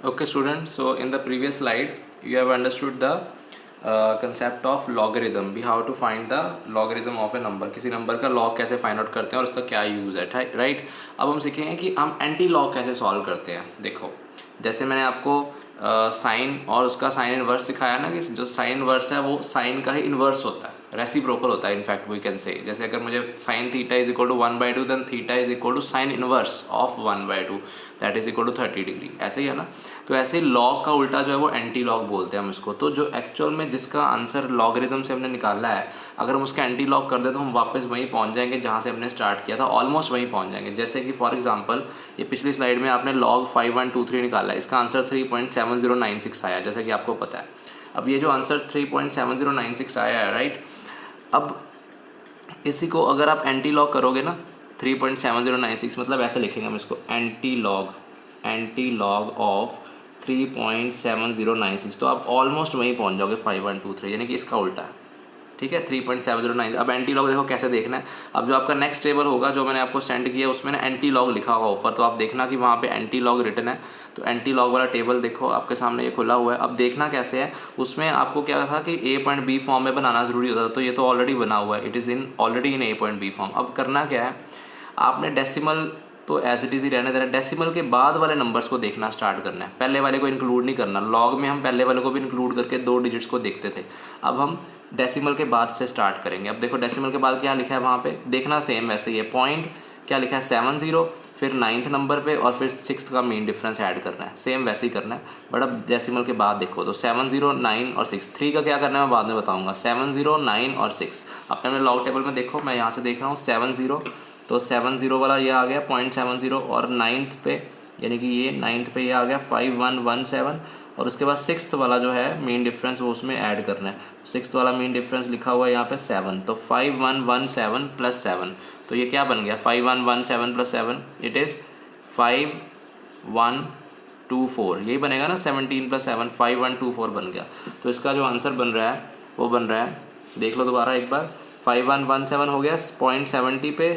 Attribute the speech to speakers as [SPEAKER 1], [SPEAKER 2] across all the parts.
[SPEAKER 1] Okay, students. So in the previous slide, you have understood the concept of logarithm. We have to find the logarithm of a number. किसी number का log कैसे find out करते हैं और उसका क्या use है, right. अब हम सीखेंगे कि हम एंटी लॉग कैसे सॉल्व करते हैं। देखो, जैसे मैंने आपको साइन और उसका साइन इनवर्स सिखाया ना, कि जो साइन इनवर्स है वो साइन का ही इनवर्स होता है, रेसिप्रोकल होता है। इनफैक्ट वी कैन से, जैसे अगर मुझे sine theta is equal to 1/2, then theta is equal to sine inverse of 1/2, that is equal to 30 degree. ऐसे ही है ना। तो ऐसे लॉग का उल्टा जो है वो एंटी लॉग बोलते हैं हम इसको। तो जो एक्चुअल में जिसका आंसर लॉगरिथम से हमने निकाला है, अगर हम उसका एंटी लॉग कर दे तो हम वापस वहीं पहुंच जाएंगे जहाँ से हमने स्टार्ट किया था, ऑलमोस्ट वहीं पहुंच जाएंगे। जैसे कि फॉर एग्जांपल ये पिछली स्लाइड में आपने लॉग 5123 निकाला है, इसका आंसर 3.7096 आया, जैसा कि आपको पता है। अब ये जो आंसर 3.7096 आया है, राइट, अब इसी को अगर आप एंटी लॉग करोगे ना, 3.7096 मतलब ऐसे लिखेंगे हम इसको, एंटी लॉग ऑफ 3.7096, तो आप ऑलमोस्ट वहीं पहुंच जाओगे 5123, यानी कि इसका उल्टा है। ठीक है, 3.709। अब एंटी लॉग देखो कैसे देखना है। अब जो आपका नेक्स्ट टेबल होगा जो मैंने आपको सेंड किया, उसमें ना एंटी लॉग लिखा होगा ऊपर, तो आप देखना कि वहाँ पे एंटी लॉग रिटन है। तो एंटी लॉग वाला टेबल देखो आपके सामने ये खुला हुआ है। अब देखना कैसे है, उसमें आपको क्या था कि ए पॉइंट बी फॉर्म में बनाना ज़रूरी होता था, तो ये तो ऑलरेडी बना हुआ है, it is in already in A point B form. अब करना क्या है, आपने डेसिमल तो एज इट इज़ ही रहने देना, डेसिमल के बाद वाले नंबर्स को देखना स्टार्ट करना है, पहले वाले को इंक्लूड नहीं करना। लॉग में हम पहले वाले को भी इंक्लूड करके 2 डिजिट्स को देखते थे, अब हम डेसिमल के बाद से स्टार्ट करेंगे। अब देखो डेसिमल के बाद क्या लिखा है वहाँ पे, देखना सेम वैसे ही है। पॉइंट क्या लिखा है 70, फिर 9th नंबर पे और फिर 6th का मीन डिफरेंस ऐड करना है, सेम वैसे ही करना है। बट अब डेसिमल के बाद देखो तो 70, 9 और 6, 3 का क्या करना है मैं बाद में बताऊँगा। 70, 9 और 6 अपने लॉग टेबल में देखो, मैं यहाँ से देख रहा हूँ 70, तो 70 वाला ये आ गया 0.70, और 9th पे यानी कि ये 9th पे ये आ गया 5117, और उसके बाद 6th वाला जो है मीन डिफरेंस वो उसमें ऐड करना है। 6th वाला मीन डिफरेंस लिखा हुआ है यहाँ पे 7, तो 5117 प्लस 7, तो ये क्या बन गया 5117 प्लस 7, इट इज़ 5124, यही बनेगा ना, 17 प्लस 7 5124 बन गया। तो इसका जो आंसर बन रहा है वो बन रहा है, देख लो दोबारा एक बार, 5117 हो गया 0.70 पे,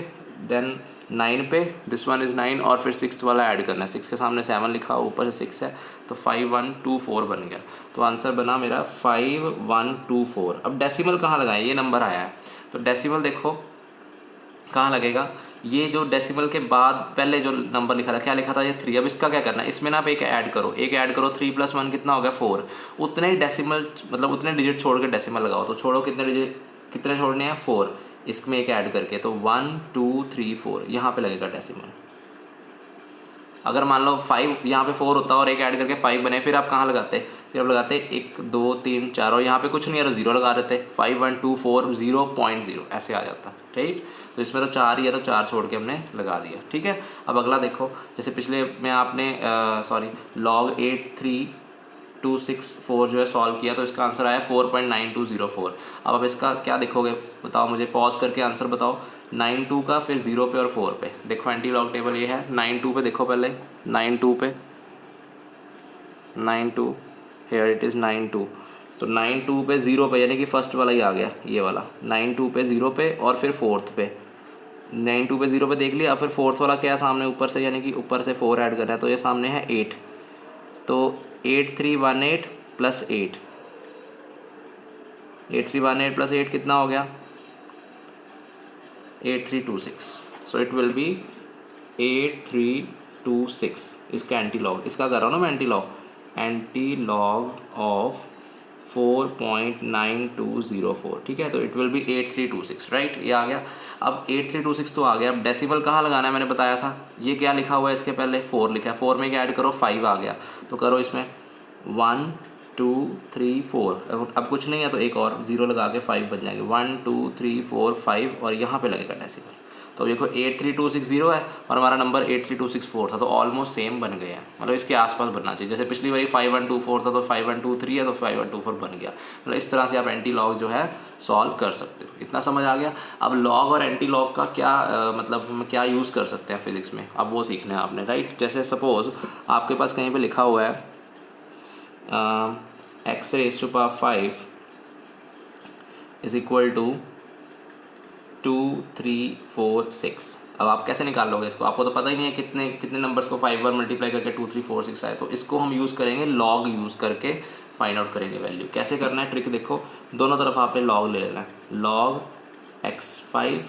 [SPEAKER 1] देन 9 पे, दिस वन इज़ 9, और फिर 6th वाला ऐड करना है। 6 के सामने 7 लिखा हुआ, ऊपर से 6 है, तो 5124 बन गया। तो आंसर बना मेरा 5124। अब डेसिमल कहाँ लगाएं, ये नंबर आया है, तो डेसिमल देखो कहाँ लगेगा। ये जो डेसिमल के बाद पहले जो नंबर लिखा था, क्या लिखा था, ये 3। अब इसका क्या करना है, इसमें ना आप एक ऐड करो, 3 + 1 कितना हो गया 4, उतने ही डेसिमल मतलब उतने डिजिट छोड़ के डेसिमल लगाओ। तो छोड़ो कितने डिजिट, कितने छोड़ने हैं 4, इसमें एक ऐड करके, तो 1 2 3 4 यहाँ पे लगेगा डेसिमल। अगर मान लो 5 यहाँ पे 4 होता और एक ऐड करके 5 बने, फिर आप कहाँ लगाते, फिर आप लगाते 1 2 3 4, और यहाँ पे कुछ नहीं है तो 0 लगा देते, 5124 0.0 ऐसे आ जाता, ठीक। तो इसमें तो 4 ही है, तो 4 छोड़ के हमने लगा दिया, ठीक है। अब अगला देखो, जैसे पिछले में आपने लॉग 83264 जो है सॉल्व किया, तो इसका आंसर आया 4.9204। अब आप इसका क्या देखोगे बताओ मुझे, पॉज करके आंसर बताओ। 92 का, फिर 0 पे और 4 पे, देखो एंटी लॉग टेबल ये है। 92 पे देखो पहले, 92 पे, 92 हेयर इट इज़ 92, तो 92 पे 0 पे यानी कि फर्स्ट वाला ही आ गया, ये वाला 92 पे 0 पे, और फिर 4th पे 92 पे 0 पे देख लिया, फिर 4th वाला क्या है सामने ऊपर से, यानी कि ऊपर से 4 ऐड करना है, तो ये सामने है 8, तो 8318 प्लस 8, 8318 प्लस 8 कितना हो गया 8326, सो इट विल बी 8326। इसका एंटी लॉग, इसका कर रहा हूँ ना मैं एंटी लॉग ऑफ 4.9204, ठीक है। तो इट विल बी 8326, राइट, ये आ गया। अब 8326 तो आ गया। अब डेसिमल कहाँ लगाना है मैंने बताया था, ये क्या लिखा हुआ है, इसके पहले 4 लिखा है, 4 में क्या ऐड करो 5 आ गया, तो करो इसमें 1 2 3 4, अब कुछ नहीं है तो एक और 0 लगा के 5 बन जाएंगे, 1 2 3 4 5, और यहाँ पे लगेगा डेसिमल। तो देखो 83260 है और हमारा नंबर 83264 था, तो ऑलमोस्ट सेम बन गए हैं, मतलब इसके आसपास बनना चाहिए। जैसे पिछली बारी 5124 था तो 5123 है, तो 5124 बन गया। मतलब इस तरह से आप एंटी लॉग जो है सॉल्व कर सकते हो। इतना समझ आ गया। अब लॉग और एंटी लॉग का क्या मतलब हम क्या यूज़ कर सकते हैं फिजिक्स में, अब वो सीखना है आपने, राइट। जैसे सपोज़ आपके पास कहीं पर लिखा हुआ है x⁵5 इज इक्वल टू 2 3 4 6। अब आप कैसे निकाल लोगे इसको, आपको तो पता ही नहीं है कितने कितने नंबर्स को 5 बार मल्टीप्लाई करके 2 3 4 6 आए, तो इसको हम यूज़ करेंगे लॉग यूज़ करके फाइंड आउट करेंगे वैल्यू। कैसे करना है ट्रिक देखो, दोनों तरफ आपने लॉग ले लेना है, log x5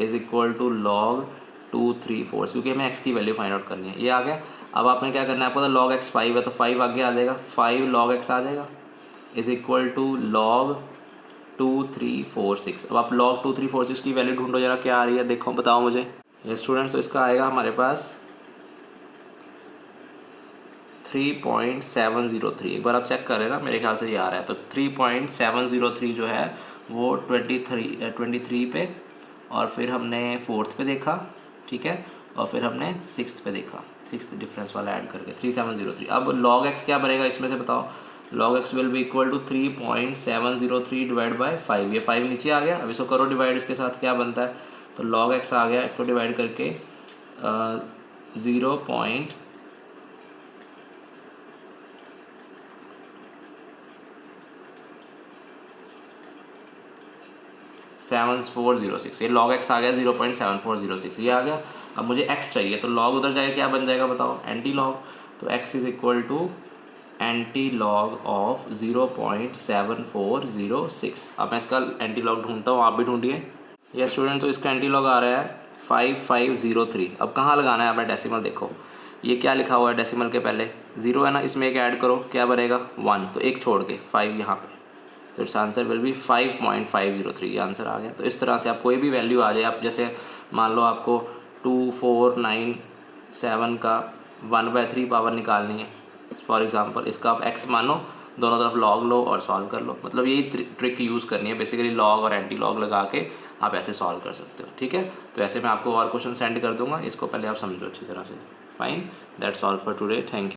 [SPEAKER 1] is equal to log 2 3 4, क्योंकि हमें x की वैल्यू फाइंड आउट करनी है। ये आ गया। अब आपने क्या करना है, आपको तो लॉग x5 है तो 5 आगे आ जाएगा, 5 log x आ जाएगा इज इक्वल टू लॉग 2 3 4 6। अब आप log 2 3 4 6 की वैल्यू ढूंढो जरा, क्या आ रही है देखो, बताओ मुझे। ये स्टूडेंट्स, तो इसका आएगा हमारे पास 3.703। एक बार आप चेक करें ना, मेरे ख्याल से ये आ रहा है। तो 3.703 जो है वो 23 पे, और फिर हमने 4th पे देखा, ठीक है, और फिर हमने 6th पे देखा, 6th डिफरेंस वाला ऐड करके 3703। अब log x क्या बनेगा इसमें से बताओ, log x will be equal to 3.703 divide by 5। ये 5 नीचे आ गया, अब इसको करो डिवाइड, इसके साथ क्या बनता है, तो log x आ गया, इसको डिवाइड करके 0.7406। ये log x आ गया 0.7406, ये आ गया। अब मुझे x चाहिए, तो log उधर जाएगा, क्या बन जाएगा बताओ, एंटी लॉग। तो x is equal to antilog of 0.7406। अब मैं इसका एंटी लॉग ढूंढता हूँ, आप भी ढूंढिए। ये स्टूडेंट, तो इसका एंटी लॉग आ रहा है 5503। अब कहाँ लगाना है आपने डेसिमल, देखो ये क्या लिखा हुआ है डेसिमल के पहले 0 है ना, इसमें एक ऐड करो, क्या बनेगा 1, तो एक छोड़ के 5 यहाँ पे, तो इट्स आंसर विल बी 5.503। ये आंसर आ गया। तो इस तरह से आप कोई भी वैल्यू आ जाए, आप जैसे मान लो आपको 2497 का 1/3 पावर निकालनी है फॉर एग्जांपल, इसका आप x मानो, दोनों तरफ log लो और सॉल्व कर लो। मतलब यही ट्रिक यूज़ करनी है बेसिकली, log और एंटी लॉग लगा के आप ऐसे सॉल्व कर सकते हो, ठीक है। तो ऐसे मैं आपको और क्वेश्चन सेंड कर दूंगा, इसको पहले आप समझो अच्छी तरह से। Fine, that's all for today, thank you.